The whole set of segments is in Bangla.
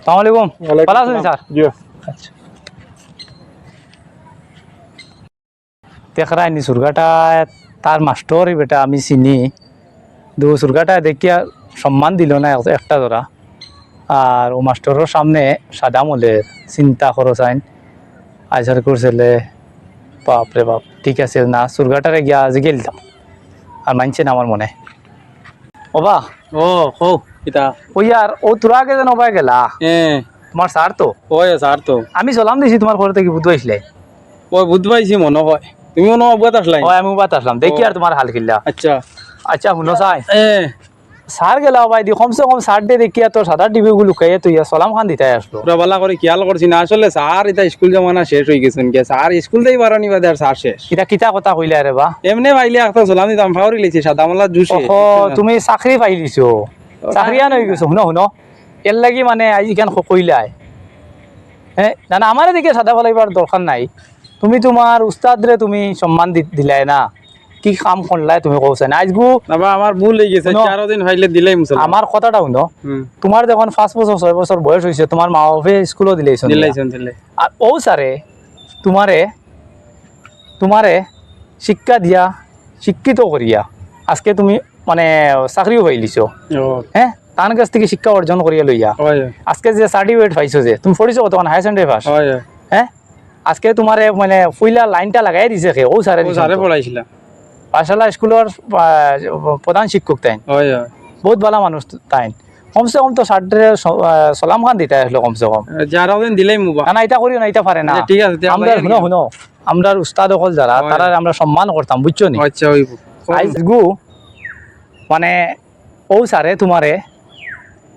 আসসালামু আলাইকুম। ভালো আছেন স্যার? জি। আচ্ছা দেখরা নি সুরগাটা তার মাস্টর বেটা আমি চিনি দু সুরগাটা দেখিয়া সম্মান দিল না একটা ধরা আর ও মাস্টরের সামনে সাদা মলের চিন্তা খরচ আইন আইসার করছিলে বাপরে বাপ ঠিক আছে না সুরগাটারে গিয়া আজ গেলতাম আর মানছে না আমার মনে ওবা ও হো কিতা ওই আর ও তোরা আগে যেন ওবাই গেলা তোমার স্যার তো ওই স্যার তো আমি চলাম দিছি তোমার ঘর থেকে বুধ আসলে ওই বুঝতে পাইছি মনে হয় তুমি মনে অবগত আসলাই ওই আমি বাত আসলাম দেখি আর তোমার হাল খিল্লা আচ্ছা আচ্ছা শুনো চাই এ স্যার গেলা ভাই দি কমসে কম স্যার ডে দেখিয়া তোর সাদা টিভি গুলো লুকাইয়া তুই সলাম খান দিতে আসলো পুরা বালা করে খেয়াল করছি না আসলে স্যার এটা স্কুল জমানা শেষ হয়ে গেছেন কে স্যার স্কুল দেই বারানি বাদে আর স্যার শেষ এটা কিতা কথা কইলা রে বা এমনি ভাইলে একটা সালাম দিতাম ফাউরি লিছি সাদা মালা জুসে ও তুমি চাকরি পাইলিছো চাকরিয়ান হয়ে গেছো শুনো শুনো এর লাগি মানে আজ কেন কইলাই হ্যাঁ না না আমার দিকে সাদা বলাইবার দরকার নাই তুমি তোমার উস্তাদ রে তুমি সম্মান দিলাই না কি কাম করলাই তুমি কৌছে না আজগু বাবা আমার ভুল হয়ে গেছে 4 দিন ভাইলে দিলাই মুসলমান আমার কথাটা শুনো তোমার যখন 5 বছর 6 বছর বয়স হয়েছে তোমার মা বাপে স্কুলও দিলেইছেন দিলে আর ও স্যারে তোমারে শিক্ষা দিয়া শিক্ষিত করিয়া আজকে তুমি মানে চাকরিও পাইলিছো হ্যাঁ তার কাছ থেকে শিক্ষা অর্জন করিয়া লইয়া আজকে যে সার্টিফিকেট পাইছো যে তুমি পড়িছো তখন হায়ার সেকেন্ডারি পাস হ্যাঁ আজকে তোমারে মানে ফুইলা লাইনটা লাগাই দিছে কে ও স্যারে পড়াইছিল পাঠশালা স্কুলের প্রধান শিক্ষক তাই বহুত ভালো মানুষ তাই কমসে কম তো সার্টে সলাম খান দিতে আসলো কমসে কম যারা দিলাই মুবা না এটা করিও না এটা পারে না ঠিক আছে আমরা শুনো আমরা উস্তাদ হল যারা তারা আমরা সম্মান করতাম বুঝছো নি আচ্ছা হইব আজগু মানে ও স্যারে তোমারে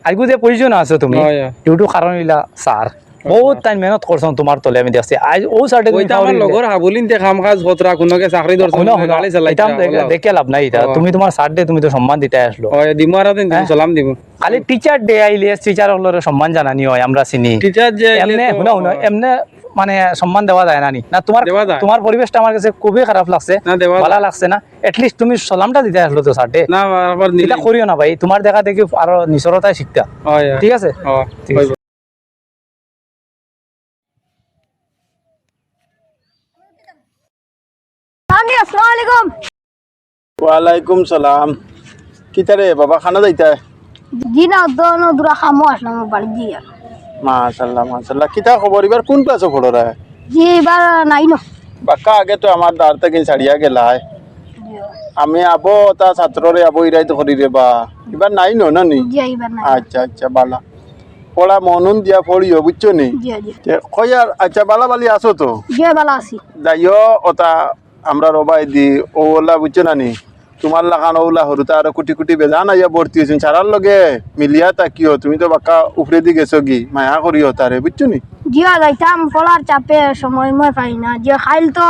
আজগু যে পজিশন আছে তুমি ইউটু কারণ ইলা স্যার বহুত টাইম মেহনত করছন তোমার তলে আমি দেখছি আজ ও সার্টে ওইটা আমার লগর হাবুলিন তে কাম কাজ হতরা কোনকে চাকরি দর্শন গাড়ি চালাইতা দেখে লাভ নাই এটা তুমি তোমার স্যার ডে তুমি তো সম্মান দিতে আসলো ওই দিমারা দিন সালাম দিব খালি টিচার ডে আইলে টিচার হলরে সম্মান জানানি হয় আমরা চিনি টিচার যে এমনে শুনো এমনে মানে সম্মান দেওয়া যায় না নি না তোমার পরিবেশটা আমার কাছে খুবই খারাপ লাগছে ভালো লাগছে না এটলিস্ট তুমি সালামটা দিতে আসলো তো স্যার ডে না আবার এটা করিও না ভাই তোমার দেখা দেখি আরো নিসরতায় শিক্ষা ঠিক আছে ঠিক আছে ওয়ালাইকুম সালাম কিতারে বাবা খানা যাইতা জি না দোনো দুরা খামো আসলাম বাড়ি দিয়ে মাশাআল্লাহ মাশাআল্লাহ কিতা খবর এবার কোন ক্লাসে পড়ো রে জি এবার নাই না বাক্কা আগে তো আমার দাঁড় থেকে ছাড়িয়া গেলাই আমি আবো তা ছাত্ররে আবো ইরাই তো করি রে বা এবার নাই না নি জি এবার নাই আচ্ছা আচ্ছা বালা পড়া মনন দিয়া পড়িও বুঝছো নি জি জি কয়ার আচ্ছা বালা বালি আসো তো জি ভালো আছি যাইও ওটা আমরা রবাই দি ওলা বুঝছো না নি তোমার লাগান ওলা হরুতা আর কোটি কোটি বেজা না ইয়া ভর্তি হয়েছেন ছাড়ার লগে মিলিয়া তাকিও তুমি তো বাক্কা উপরে দি গেছো কি মায়া করিও তারে বুঝছো নি জি যাইতাম পড়ার চাপে সময় মই পাই না যে খাইল তো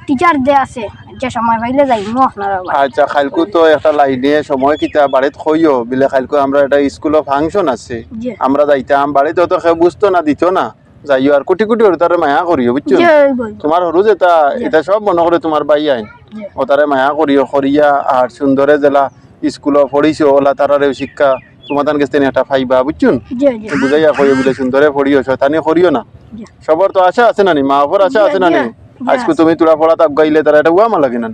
টিচার দে আছে যে সময় পাইলে যাইমু আপনার আচ্ছা খাইলকু তো একটা লাইনে সময় কিতা বাড়িত কইও বিলে খাইলকু আমরা একটা স্কুলে ফাংশন আছে আমরা যাইতাম বাড়িতে তো কেউ বুঝতো না দিত না যাইও আর কোটি কোটি হরুতারে মায়া করিও বুঝছো তোমার হরু যেটা এটা সব মনে করে তোমার বাই আইন ও তারে মায়া করিও করিয়া আর সুন্দরে জেলা স্কুলে পড়িছো ওলা তারারে শিক্ষা তোমাদের কাছ থেকে একটা ফাইবা বুঝছুন বুঝাইয়া কইও বলে সুন্দরে পড়িও শয়তানি করিও না সবার তো আশা আছে না নি মা বাবার আশা আছে না নি আজকে তুমি তোরা পড়া তাপ গাইলে তারা এটা উয়া লাগে না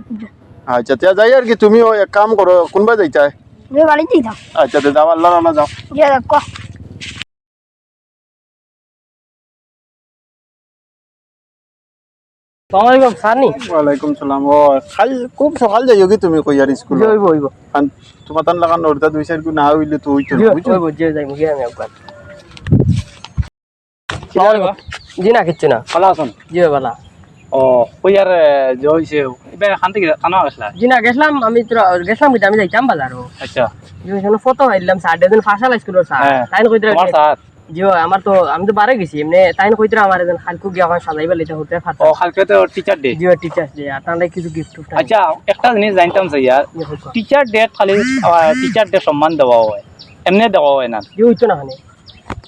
আচ্ছা তে যাই আর কি তুমি এক কাম করো কোনবা যাইতা বাড়ি যাইতাম আচ্ছা তে যাও আল্লাহ না যাও জি কো আসসালামু আলাইকুম সানি ওয়ালাইকুম সালাম ও খাল খুব সকাল যাইও কি তুমি কইয়ার স্কুল হইব হইব তোমার তান লাগান নরতা দুই সাইড না হইলে তো হইতো বুঝছো হইব যে যাইমু গিয়ে আমি একবার জি না কিচ্ছু না ভালো আছেন জি ভালো ও কইয়ার যে হইছে এবার খান থেকে খানা আসলা জি না গেছিলাম আমি তো গেছিলাম কিন্তু আমি যাইতাম বাজারও আচ্ছা আমি ফটো আইলাম সাড়ে দিন ফাঁসালা স্কুলের স্যার তাই কইতে তোমার স্যার জি আমার তো আমি তো বারে গেছি এমনি তাই কইতে আমার একজন খালকু গিয়া ওখানে সাজাইবা লইতে হতে ফাটা ও কালকে তো টিচার ডে জি টিচার্স ডে আর তাহলে কিছু গিফট আচ্ছা একটা জিনিস জানতাম স্যার টিচার ডে খালি টিচার ডে সম্মান দেওয়া হয় এমনি দেওয়া হয় না জি হইতো না হানে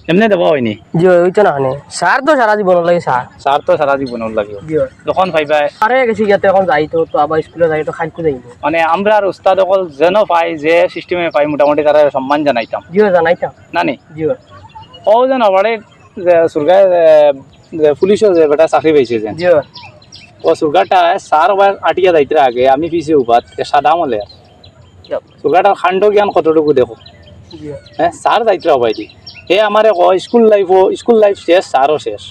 এমনি দেওয়া হয়নি জি হইতো না হানে স্যার তো সারা জীবন লাগে স্যার স্যার তো সারা জীবনের লাগে জি যখন পাইবা আরে গেছি গিয়ে এখন যাইতো তো আবার স্কুলে যাই তো খালকু যাইব মানে আমরা আর উস্তাদ সকল যেন পাই যে সিস্টেমে পাই মোটামুটি তারা সম্মান জানাইতাম জি জানাইতাম না নি জি ও যেন আবারে সুরগায় পুলিশও যে বেটা চাকরি পাইছে যেন জি ও সুরগাটা সার বার আটিয়া যাইতে আগে আমি পিছিয়ে উপাত সাদা মলে সুরগাটার খান্ড জ্ঞান কতটুকু দেখো জি হ্যাঁ সার যাইতে হবাই দি এ আমারে স্কুল লাইফ শেষ সারও শেষ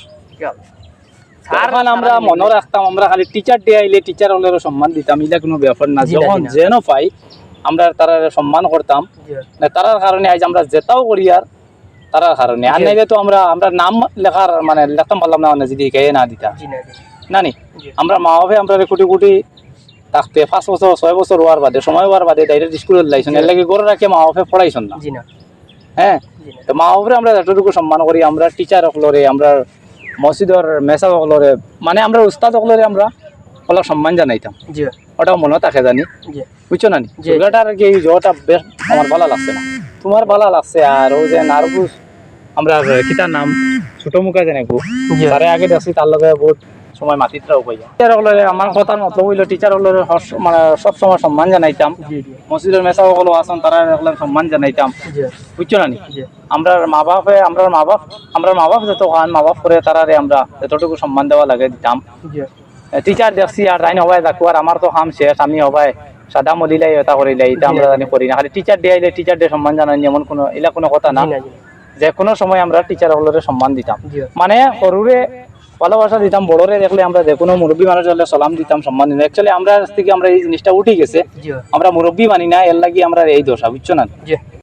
এখন আমরা মনে রাখতাম আমরা খালি টিচার ডে আইলে টিচার হলে সম্মান দিতাম এটা কোনো ব্যাপার না জি না, যখন জি না। যেন পাই আমরা তারা সম্মান করতাম জি না তারার কারণে আজ আমরা যেটাও করি আর তারার কারণে আর জি। নাইলে তো আমরা নাম লেখার মানে লিখতাম পারলাম না যদি কে না দিতাম জি না না নি জি। আমরা মা বাপে আমরা কোটি কোটি থাকতে 5 বছর 6 বছর হওয়ার বাদে সময় হওয়ার বাদে ডাইরেক্ট স্কুলে লাইছেন এর লাগে গড়ে রাখে মা বাপে পড়াইছেন না জি না হ্যাঁ জি না তো মা বাপরে আমরা যতটুকু সম্মান করি আমরা টিচার সকলরে আমরা মসজিদর মেসা সকলরে মানে আমরা উস্তাদ সকলরে আমরা অলপ সম্মান জানাইতাম জি ওটাও মনে থাকে জানি জি বুঝছো না নি জি। সুরগাটার কি জটা বেশ আমার ভালো লাগছে না তোমার ভালো লাগছে আর ও যে নার্ভুস আমরা কিতার নাম ছোট মুখা জানে গো জি। তারে আগে দেখছি তার লগে বহুত সময় মাতিতরাও পাই টিচার হলে আমার কথার মতলব হইলো টিচার হলে মানে সব সময় সম্মান জানাইতাম জি জি মসজিদের মেসা সকল আসন তারা হলে সম্মান জানাইতাম জি বুঝছো না নি জি আমরা মা বাপ যত খান মা বাপ করে তারারে আমরা যতটুকু সম্মান দেওয়া লাগে দিতাম জি টিচার দেখছি আর তাই হবাই দেখো আর আমার তো কাম শেষ আমি হবাই সাদা মলিলাই এটা করিলাই এটা আমরা জানি করি না খালি টিচার ডে আইলে টিচার ডে সম্মান জানাই এমন কোনো এলা কোনো কথা না জি না জি না যে কোনো সময় আমরা টিচার হলরে সম্মান দিতাম জি মানে সরুরে ভালোবাসা দিতাম বড়রে দেখলে আমরা যে কোনো মুরব্বী মানুষ হলে সালাম দিতাম সম্মান দিতাম অ্যাকচুয়ালি আমরা থেকে আমরা এই জিনিসটা উঠে গেছে জি আমরা মুরব্বী মানি না এর লাগি আমরা এই দোষা বুঝছো না জি